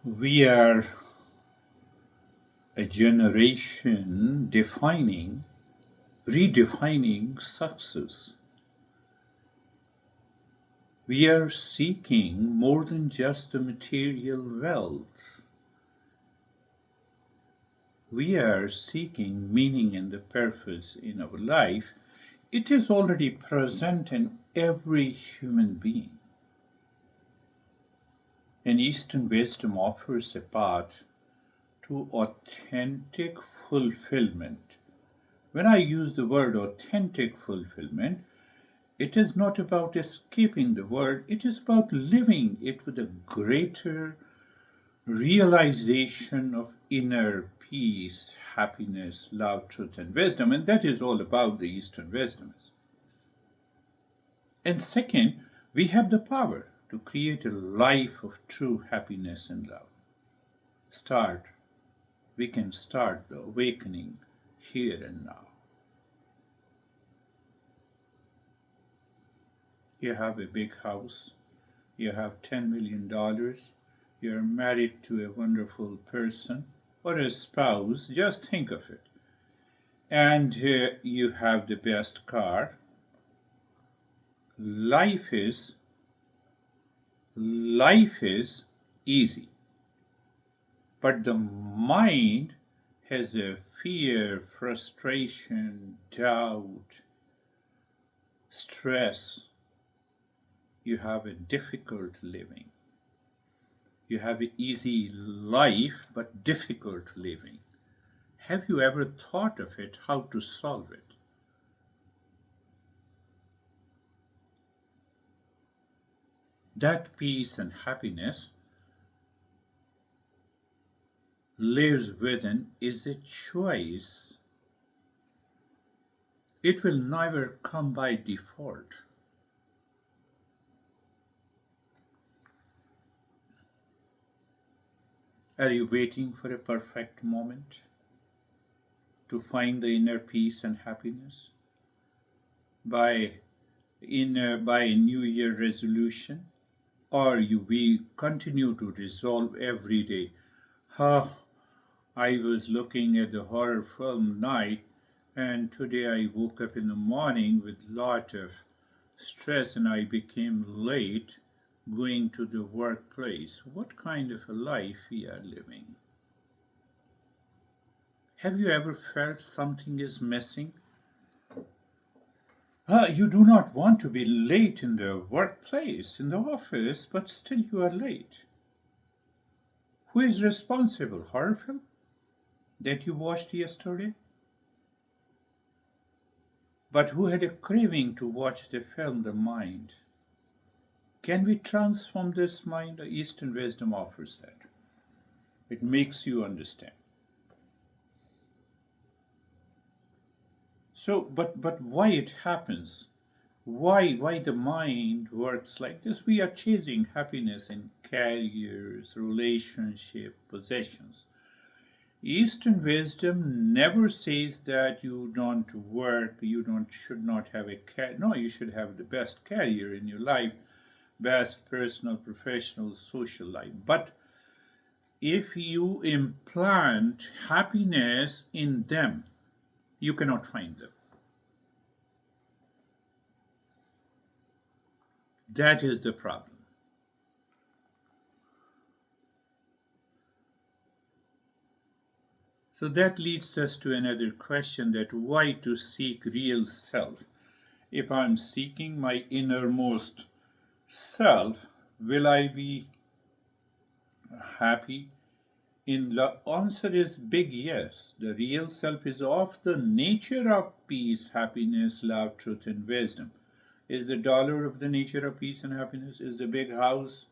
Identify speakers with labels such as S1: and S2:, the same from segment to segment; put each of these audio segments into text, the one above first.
S1: We are a generation redefining success. We are seeking more than just the material wealth. We are seeking meaning and the purpose in our life. It is already present in every human being. And Eastern wisdom offers a path to authentic fulfillment. When I use the word authentic fulfillment, it is not about escaping the world, it is about living it with a greater realization of inner peace, happiness, love, truth, and wisdom. And that is all about the Eastern wisdoms. And second, we have the power to create a life of true happiness and love. We can start the awakening here and now. You have a big house, you have $10 million, you're married to a wonderful person or a spouse, just think of it. And you have the best car. Life is easy. But the mind has a fear, frustration, doubt, stress. You have a difficult living. You have an easy life, but difficult living. Have you ever thought of it, how to solve it? That peace and happiness lives within is a choice. It will never come by default. Are you waiting for a perfect moment to find the inner peace and happiness? By a New Year resolution? Or we continue to resolve every day? I was looking at the horror film Night, and today I woke up in the morning with a lot of stress and I became late going to the workplace. What kind of a life we are living? Have you ever felt something is missing? You do not want to be late in the workplace, in the office, but still you are late. Who is responsible? Horror film that you watched yesterday? But who had a craving to watch the film The Mind? Can we transform this mind? Eastern wisdom offers that. It makes you understand. So, but why it happens? Why the mind works like this? We are chasing happiness in careers, relationship, possessions. Eastern wisdom never says that you don't work, should not have a career. No, you should have the best career in your life, best personal, professional, social life. But if you implant happiness in them, you cannot find them. That is the problem. So that leads us to another question, that why to seek real self? If I'm seeking my innermost self, will I be happy? The answer is big yes. The real self is of the nature of peace, happiness, love, truth, and wisdom. Is the dollar of the nature of peace and happiness? Is the big house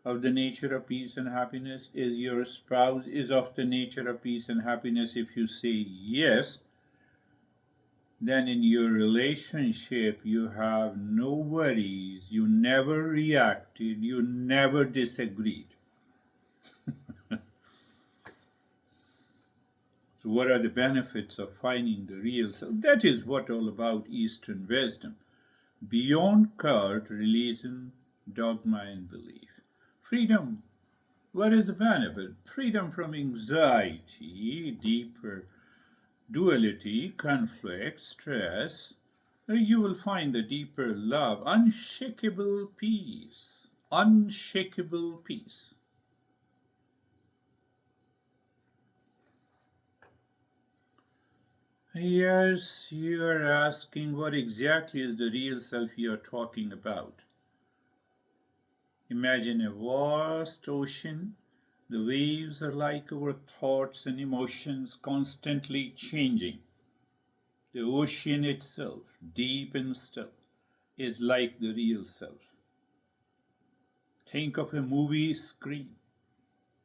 S1: of the nature of peace and happiness? Is your spouse is of the nature of peace and happiness? If you say yes, then in your relationship you have no worries, you never reacted, you never disagreed. So what are the benefits of finding the real self? That is what all about Eastern wisdom. Beyond cult, religion, dogma, and belief. Freedom What is the benefit? Freedom from anxiety, deeper duality, conflict, stress. You will find the deeper love, unshakable peace. Unshakable peace. Yes, you are asking what exactly is the real self you are talking about. Imagine a vast ocean. The waves are like our thoughts and emotions constantly changing. The ocean itself, deep and still, is like the real self. Think of a movie screen.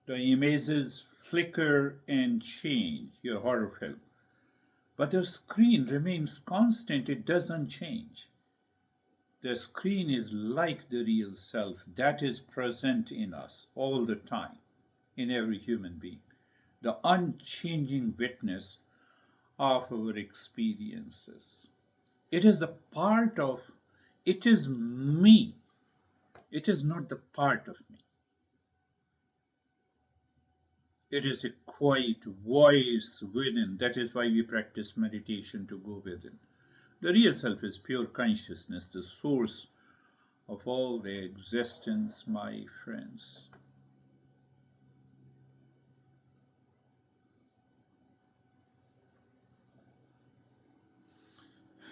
S1: The images flicker and change, your horror film. But the screen remains constant, it doesn't change. The screen is like the real self that is present in us all the time, in every human being. The unchanging witness of our experiences. It is the part of, it is me. It is not the part of me. It is a quiet voice within. That is why we practice meditation to go within. The real self is pure consciousness, the source of all the existence, my friends.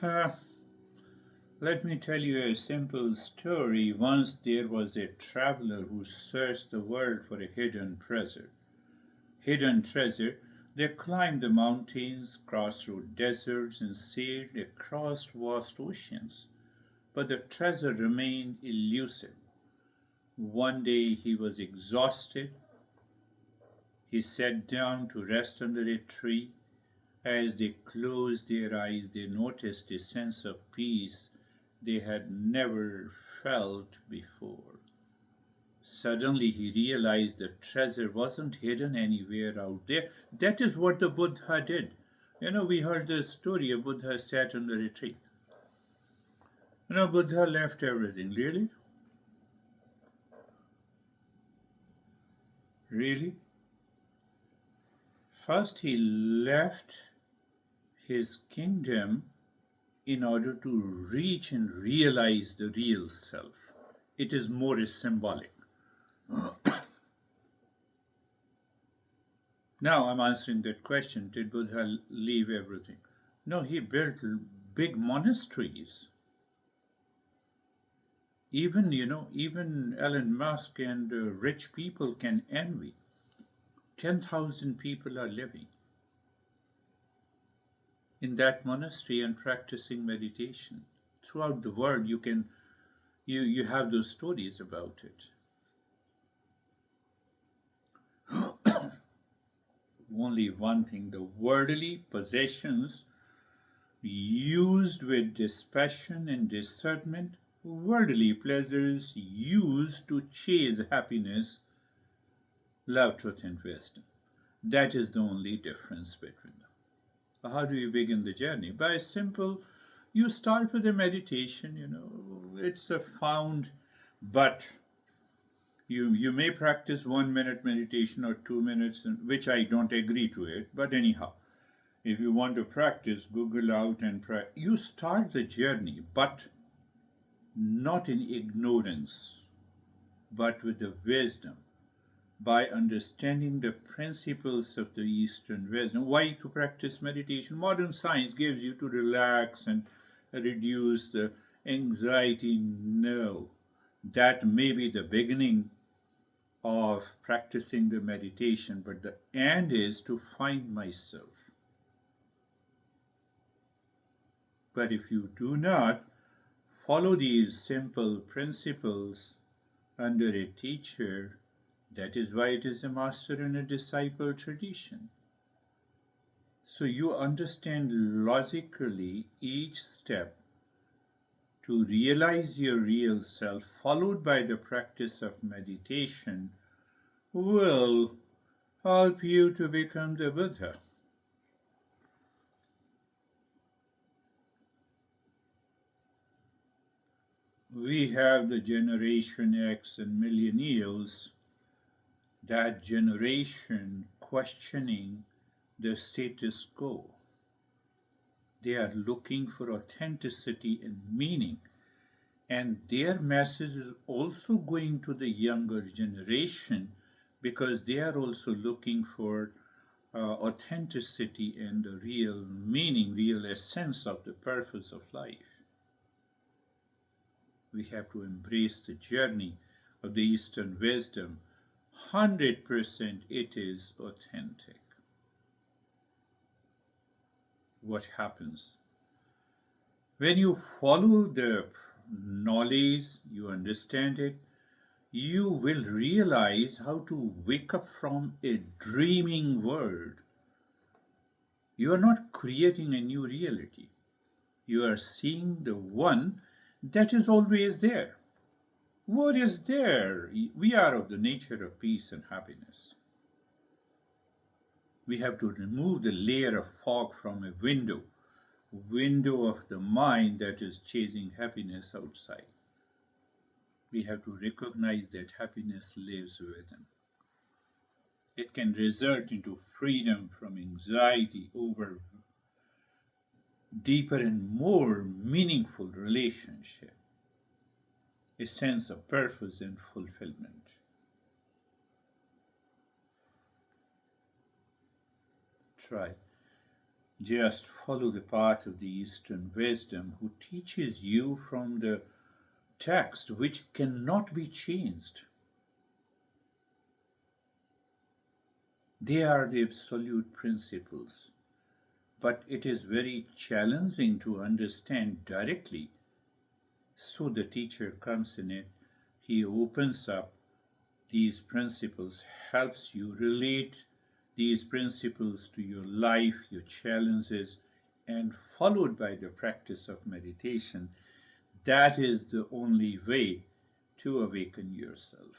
S1: Uh, Let me tell you a simple story. Once there was a traveler who searched the world for a hidden treasure. Hidden treasure. They climbed the mountains, crossed through deserts, and sailed across vast oceans. But the treasure remained elusive. One day he was exhausted. He sat down to rest under a tree. As they closed their eyes, they noticed a sense of peace they had never felt before. Suddenly he realized the treasure wasn't hidden anywhere out there. That is what the Buddha did. We heard the story of Buddha sat under a tree. Buddha left everything. Really? Really? First, he left his kingdom in order to reach and realize the real self. It is more symbolic. Now I'm answering that question. Did Buddha leave everything? No, he built big monasteries. Even Elon Musk and rich people can envy. 10,000 people are living in that monastery and practicing meditation. Throughout the world, you have those stories about it. Only one thing: the worldly possessions used with dispassion and discernment, worldly pleasures used to chase happiness, love, truth, and wisdom. That is the only difference between them. How do you begin the journey? By simple, you start with a meditation, it's a found, but you may practice 1 minute meditation or 2 minutes, which I don't agree to it, but anyhow, if you want to practice, Google out and you start the journey, but not in ignorance, but with the wisdom, by understanding the principles of the Eastern wisdom. Why to practice meditation? Modern science gives you to relax and reduce the anxiety. No, that may be the beginning of practicing the meditation, but the end is to find myself. But if you do not follow these simple principles under a teacher, that is why it is a master and a disciple tradition. So you understand logically each step to realize your real self, followed by the practice of meditation, will help you to become the Buddha. We have the Generation X and Millennials that generation questioning the status quo. They are looking for authenticity and meaning. And their message is also going to the younger generation because they are also looking for authenticity and the real meaning, real essence of the purpose of life. We have to embrace the journey of the Eastern wisdom. 100% it is authentic. What happens? When you follow the knowledge, you understand it, you will realize how to wake up from a dreaming world. You are not creating a new reality. You are seeing the one that is always there. What is there? We are of the nature of peace and happiness. We have to remove the layer of fog from a window of the mind that is chasing happiness outside. We have to recognize that happiness lives within. It can result into freedom from anxiety over deeper and more meaningful relationship, a sense of purpose and fulfillment. Try. Just follow the path of the Eastern wisdom who teaches you from the text which cannot be changed. They are the absolute principles, but it is very challenging to understand directly. So the teacher comes in it, he opens up these principles, helps you relate these principles to your life, your challenges, and followed by the practice of meditation. That is the only way to awaken yourself.